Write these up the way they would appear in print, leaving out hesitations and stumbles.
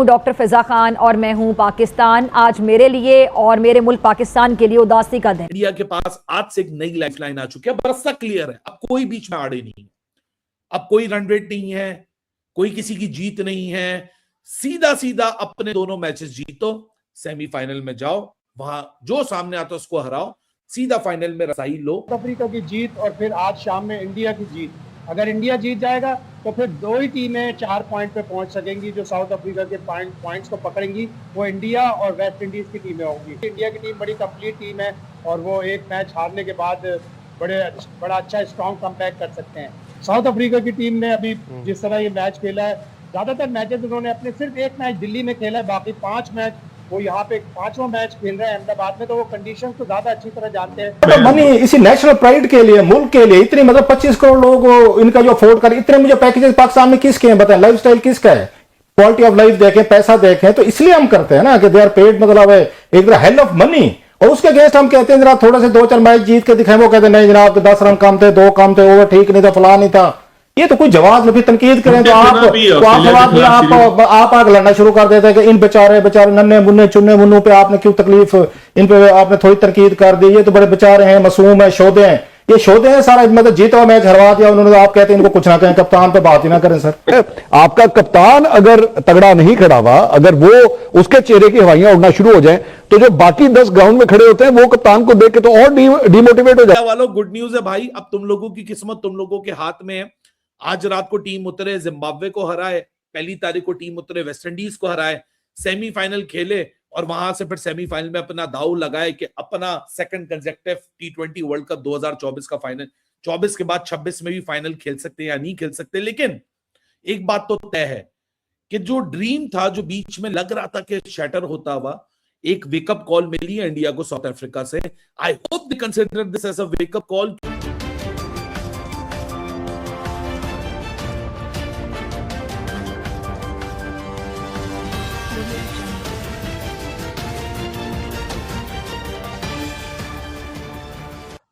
हूं डॉक्टर फिजा खान और मैं हूं पाकिस्तान। आज मेरे लिए और मेरे मुल्क पाकिस्तान के लिए उदासी का दिन। इंडिया के पास आज से एक नई लाइफलाइन आ चुकी है, बरसा क्लियर है, अब कोई बीच में आड़े नहीं है, अब कोई रन रेट नहीं है, कोई किसी की जीत नहीं है। सीधा सीधा अपने दोनों मैचेस जीतो, सेमीफाइनल में जाओ, वहां जो सामने आता है उसको हराओ, सीधा फाइनल में रसाई लो। अफ्रीका की जीत और फिर आज शाम में इंडिया की जीत, अगर इंडिया जीत जाएगा तो फिर दो ही टीमें 4 पॉइंट पे पहुंच सकेंगी। जो साउथ अफ्रीका के पॉइंट्स को पकड़ेंगी वो इंडिया और वेस्ट इंडीज की टीमें होंगी। इंडिया की टीम बड़ी कंप्लीट टीम है और वो एक मैच हारने के बाद बड़ा अच्छा स्ट्रॉन्ग कमबैक कर सकते हैं। साउथ अफ्रीका की टीम ने अभी जिस तरह ये मैच खेला है, ज्यादातर मैचेस उन्होंने अपने सिर्फ एक मैच दिल्ली में खेला है, बाकी 5 मैच वो यहाँ पे 5वां मैच खेल रहे हैं अहमदाबाद में, तो वो कंडीशन को ज्यादा अच्छी तरह जानते हैं। मनी इसी नेशनल प्राइड के लिए, मुल्क के लिए इतनी, मतलब 25 करोड़ लोग इनका जो अफोर्ड कर, इतने मुझे पैकेजेस पाकिस्तान में किसके हैं बताएं? लाइफस्टाइल किसका है? क्वालिटी ऑफ लाइफ देखें, पैसा देखें, तो इसलिए हम करते हैं ना कि दे आर पेड, मतलब है एक तरह हेल ऑफ मनी। और उसके अगेंस्ट हम कहते हैं जरा थोड़ा से 2-4 मैच जीत के दिखाएं, वो कहते हैं नहीं जनाब 10 रन कम थे, 2 कम थे, ओवर ठीक नहीं था, फलां नहीं था। ये तो कोई जवाब नहीं, तनकीद करें तो आप आग लड़ना शुरू कर देते हैं कि इन बेचारे नन्हे मुन्ने चुन्ने मुन्नों पे आपने क्यों तकलीफ, इन पे आपने थोड़ी तनकीद कर दी, ये तो बड़े बेचारे हैं, मासूम है, शोधे हैं, ये शोधे हैं सारा, मतलब जीता मैच हरवा दिया उन्होंने, तो आप कहते हैं इनको कुछ ना कहें, कप्तान पे बात ही ना करें। सर आपका कप्तान अगर तगड़ा नहीं खड़ा हुआ, अगर वो उसके चेहरे की हवाइयां उड़ना शुरू हो जाएं, तो जो बाकी 10 ग्राउंड में खड़े होते हैं वो कप्तान को देख के तो और डिमोटिवेट हो जाए। वालों गुड न्यूज है भाई, अब तुम लोगों की किस्मत तुम लोगों के हाथ में है। आज रात को टीम उतरे, जिम्बाब्वे को हराए, पहली तारीख को टीम उतरे, वेस्ट इंडीज को हराए, सेमीफाइनल खेले और वहां से फिर सेमीफाइनल में अपना दाव लगाए कि अपना second consecutive T20 world cup 2024 का फाइनल, 24 के बाद 26 में भी फाइनल खेल सकते हैं या नहीं खेल सकते। लेकिन एक बात तो तय है कि जो ड्रीम था, जो बीच में लग रहा था कि शैटर होता हुआ, एक वेकअप कॉल मिली है इंडिया को साउथ अफ्रीका से। I hope they consider this as a wake up call.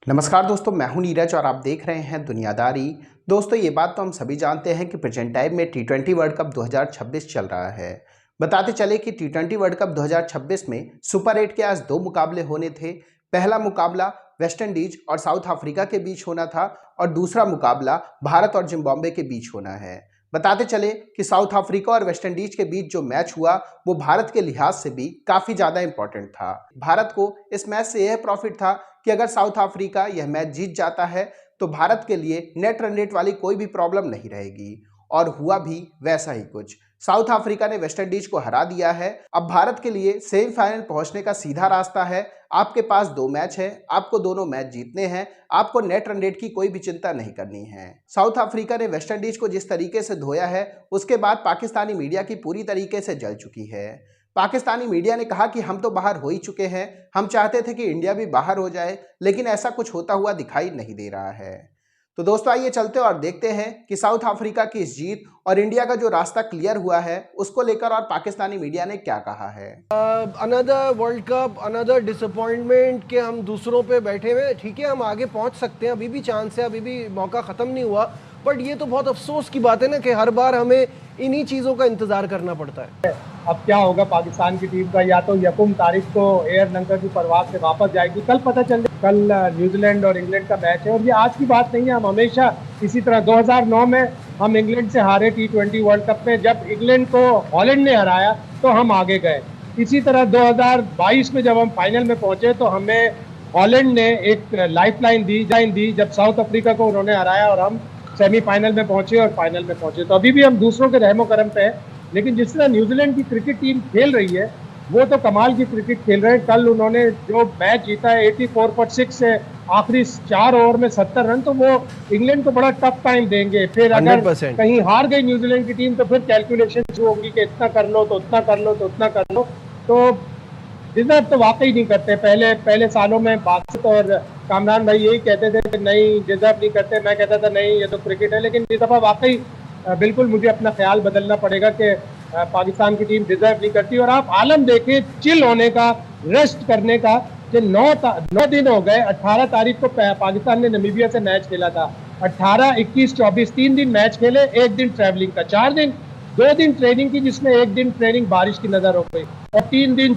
नमस्कार दोस्तों, मैं हूं नीरज और आप देख रहे हैं दुनियादारी। दोस्तों, ये बात तो हम सभी जानते हैं कि प्रेजेंट टाइम में T20 वर्ल्ड कप 2026 चल रहा है। बताते चले कि T20 वर्ल्ड कप 2026 में सुपर 8 के आज 2 मुकाबले होने थे। पहला मुकाबला वेस्ट इंडीज और साउथ अफ्रीका के बीच होना था और दूसरा मुकाबला भारत और जिम्बाब्वे के बीच होना है। बताते चले कि साउथ अफ्रीका और वेस्ट इंडीज के बीच जो मैच हुआ वो भारत के लिहाज से भी काफ़ी ज़्यादा इंपॉर्टेंट था। भारत को इस मैच से यह प्रॉफिट था कि अगर साउथ अफ्रीका यह मैच जीत जाता है तो भारत के लिए नेट रन रेट वाली कोई भी प्रॉब्लम नहीं रहेगी, और हुआ भी वैसा ही कुछ। साउथ अफ्रीका ने वेस्ट इंडीज को हरा दिया है। अब भारत के लिए सेमीफाइनल पहुंचने का सीधा रास्ता है। आपके पास 2 मैच है, आपको दोनों मैच जीतने हैं, आपको नेट रन रेट की कोई भी चिंता नहीं करनी है। साउथ अफ्रीका ने वेस्ट इंडीज को जिस तरीके से धोया है, उसके बाद पाकिस्तानी मीडिया की पूरी तरीके से जल चुकी है। पाकिस्तानी मीडिया ने कहा कि हम तो बाहर हो ही चुके हैं, हम चाहते थे कि इंडिया भी बाहर हो जाए, लेकिन ऐसा कुछ होता हुआ दिखाई नहीं दे रहा है। तो दोस्तों, आइए चलते और देखते हैं कि साउथ अफ्रीका की इस जीत और इंडिया का जो रास्ता क्लियर हुआ है उसको लेकर और पाकिस्तानी मीडिया ने क्या कहा है। Another world cup, another disappointment के हम दूसरों पे बैठे हुए। ठीक है, हम आगे पहुंच सकते हैं, अभी भी चांस है, अभी भी मौका ख़त्म नहीं हुआ, बट ये तो बहुत अफसोस की बात है ना कि हर बार हमें इन्हीं चीज़ों का इंतज़ार करना पड़ता है। अब क्या होगा पाकिस्तान की टीम का, या तो यकम तारीख को एयर लंका की परवाज से वापस जाएगी, कल पता चल जाए। कल न्यूजीलैंड और इंग्लैंड का मैच है और ये आज की बात नहीं है। हम हमेशा इसी तरह 2009 में हम इंग्लैंड से हारे T20 वर्ल्ड कप में, जब इंग्लैंड को हॉलैंड ने हराया तो हम आगे गए। इसी तरह 2022 में जब हम फाइनल में पहुंचे तो हमें हॉलैंड ने एक लाइफलाइन दी जब साउथ अफ्रीका को उन्होंने हराया और हम सेमीफाइनल में पहुंचे और फाइनल में पहुंचे। तो अभी भी हम दूसरों के रहमो करम पे है, लेकिन जिस तरह न्यूजीलैंड की क्रिकेट टीम खेल रही है वो तो कमाल की क्रिकेट खेल रहे हैं। कल उन्होंने जो मैच जीता है 84/6 से, आखिरी 4 ओवर में 70 रन, तो वो इंग्लैंड को बड़ा टफ टाइम देंगे। फिर अगर कहीं हार गई न्यूजीलैंड की टीम तो फिर कैलकुलेशन शुरू होगी कि इतना कर लो तो उतना कर लो तो उतना कर लो। तो डिजर्व तो वाकई नहीं करते। पहले सालों में बासित और कामरान भाई यही कहते थे कि नहीं डिजर्व नहीं करते, मैं कहता था नहीं ये तो क्रिकेट है, लेकिन इस दफ़ा वाकई बिल्कुल मुझे अपना ख्याल बदलना पड़ेगा कि पाकिस्तान की टीम डिजर्व नहीं करती। और आप आलम देखें चिल होने का, रेस्ट करने का, कि 9 दिन हो गए। 18 तारीख को पाकिस्तान ने नमीबिया से मैच खेला था, 18, 21, 24 3 दिन मैच खेले, 1 दिन ट्रैवलिंग का, 4 दिन 2 दिन ट्रेनिंग की, जिसमें 1 दिन ट्रेनिंग बारिश की नजर हो गई, और 3 दिन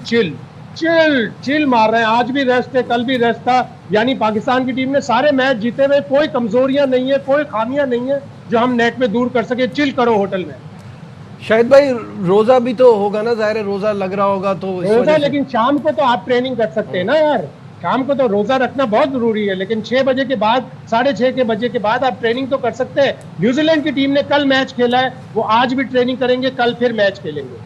चिल मार रहे हैं। आज भी रेस्ट है, कल भी रेस्ट था। यानी पाकिस्तान की टीम ने सारे मैच जीते हुए, कोई कमजोरियां नहीं है, कोई खामियां नहीं है जो हम नेट में दूर कर सके। चिल करो होटल में। शाहिद भाई रोजा भी तो होगा ना, जाहिर है रोजा लग रहा होगा तो इस रोजा, वजह से। लेकिन शाम को तो आप ट्रेनिंग कर सकते हैं ना यार। शाम को तो रोजा रखना बहुत जरूरी है, लेकिन 6 बजे के बाद, 6:30 के बजे के बाद आप ट्रेनिंग तो कर सकते हैं। न्यूजीलैंड की टीम ने कल मैच खेला है, वो आज भी ट्रेनिंग करेंगे, कल फिर मैच खेलेंगे।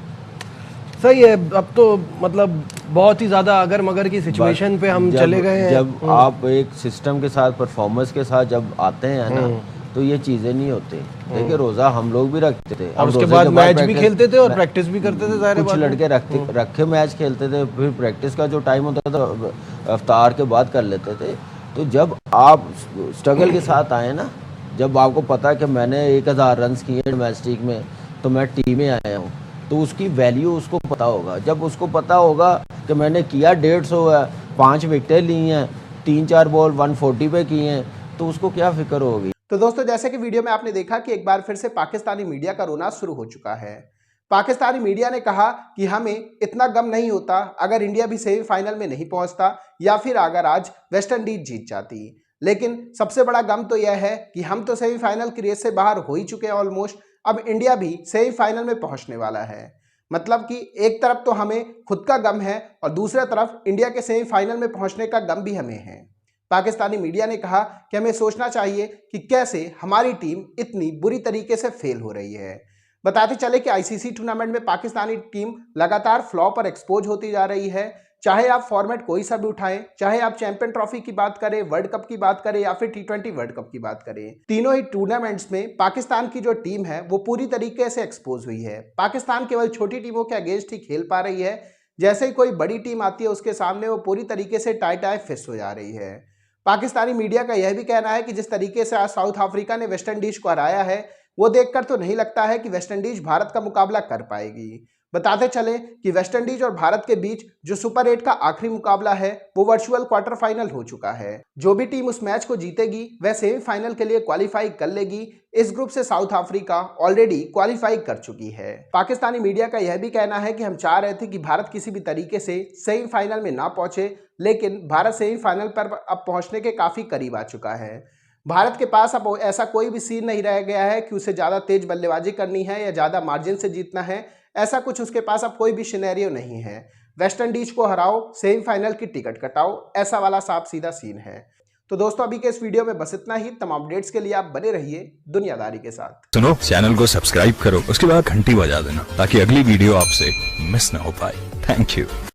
सही है। अब तो मतलब बहुत ही ज्यादा अगर मगर की सिचुएशन पे हम चले गए हैं। जब आप एक सिस्टम के साथ, परफॉर्मेंस के साथ जब आते हैं ना, तो ये चीजें नहीं होती। देखिए रोजा हम लोग भी रखते थे, और उसके बाद मैच भी खेलते थे और प्रैक्टिस भी करते थे। जाहिर है कुछ लड़के रखे मैच खेलते थे, फिर प्रैक्टिस का जो टाइम होता था इफ्तार के बाद कर लेते थे। तो जब आप स्ट्रगल के साथ आए ना, जब आपको पता है कि मैंने 1000 रन किए डोमेस्टिक में, तो मैं टीम में आया हूँ, तो उसकी वैल्यू उसको पता होगा। जब उसको पता होगा कि मैंने किया 150 है, 5 विकेटें ली हैं, 3-4 बॉल 140 पे की हैं, तो उसको क्या फिक्र होगी। तो दोस्तों, जैसे कि वीडियो में आपने देखा कि एक बार फिर से पाकिस्तानी मीडिया का रोना शुरू हो चुका है। पाकिस्तानी मीडिया ने कहा कि हमें इतना गम नहीं होता अगर इंडिया भी सेमीफाइनल में नहीं पहुंचता, या फिर अगर आज वेस्ट इंडीज जीत जाती। लेकिन सबसे बड़ा गम तो यह है कि हम तो सेमीफाइनल की रेस से बाहर हो ही चुके हैं ऑलमोस्ट। अब इंडिया भी सेमीफाइनल में पहुंचने वाला है। मतलब कि एक तरफ तो हमें खुद का गम है और दूसरी तरफ इंडिया के सेमीफाइनल में पहुंचने का गम भी हमें है। पाकिस्तानी मीडिया ने कहा कि हमें सोचना चाहिए कि कैसे हमारी टीम इतनी बुरी तरीके से फेल हो रही है। बताते चले कि आईसीसी टूर्नामेंट में पाकिस्तानी टीम लगातार फ्लॉप और एक्सपोज होती जा रही है। चाहे आप फॉर्मेट कोई सा भी उठाएं, चाहे आप चैंपियन ट्रॉफी की बात करें, वर्ल्ड कप की बात करें या फिर T20 वर्ल्ड कप की बात करें, तीनों ही टूर्नामेंट्स में पाकिस्तान की जो टीम है वो पूरी तरीके से एक्सपोज हुई है। पाकिस्तान केवल छोटी टीमों के अगेंस्ट ही खेल पा रही है। जैसे ही कोई बड़ी टीम आती है उसके सामने वो पूरी तरीके से टाई फिस हो जा रही है। पाकिस्तानी मीडिया का यह भी कहना है कि जिस तरीके से आज साउथ अफ्रीका ने वेस्ट इंडीज को हराया है, वो देखकर तो नहीं लगता है कि वेस्ट इंडीज भारत का मुकाबला कर पाएगी। बताते चले कि वेस्ट इंडीज और भारत के बीच जो सुपर 8 का आखिरी मुकाबला है वो वर्चुअल क्वार्टर फाइनल हो चुका है। जो भी टीम उस मैच को जीतेगी वह सेमीफाइनल के लिए क्वालिफाई कर लेगी। इस ग्रुप से साउथ अफ्रीका ऑलरेडी क्वालिफाई कर चुकी है। पाकिस्तानी मीडिया का यह भी कहना है कि हम चाह रहे थे कि भारत किसी भी तरीके से सेमीफाइनल में ना पहुंचे, लेकिन भारत सेमीफाइनल पर अब पहुंचने के काफी करीब आ चुका है। भारत के पास अब ऐसा कोई भी सीन नहीं रह गया है कि उसे ज्यादा तेज बल्लेबाजी करनी है या ज्यादा मार्जिन से जीतना है। ऐसा कुछ उसके पास अब कोई भी सिनेरियो नहीं है। वेस्ट इंडीज को हराओ, सेमीफाइनल की टिकट कटाओ, ऐसा वाला साफ सीधा सीन है। तो दोस्तों, अभी के इस वीडियो में बस इतना ही। तमाम अपडेट्स के लिए आप बने रहिए दुनियादारी के साथ। सुनो, चैनल को सब्सक्राइब करो, उसके बाद घंटी बजा देना ताकि अगली वीडियो आपसे मिस ना हो पाए। Thank you.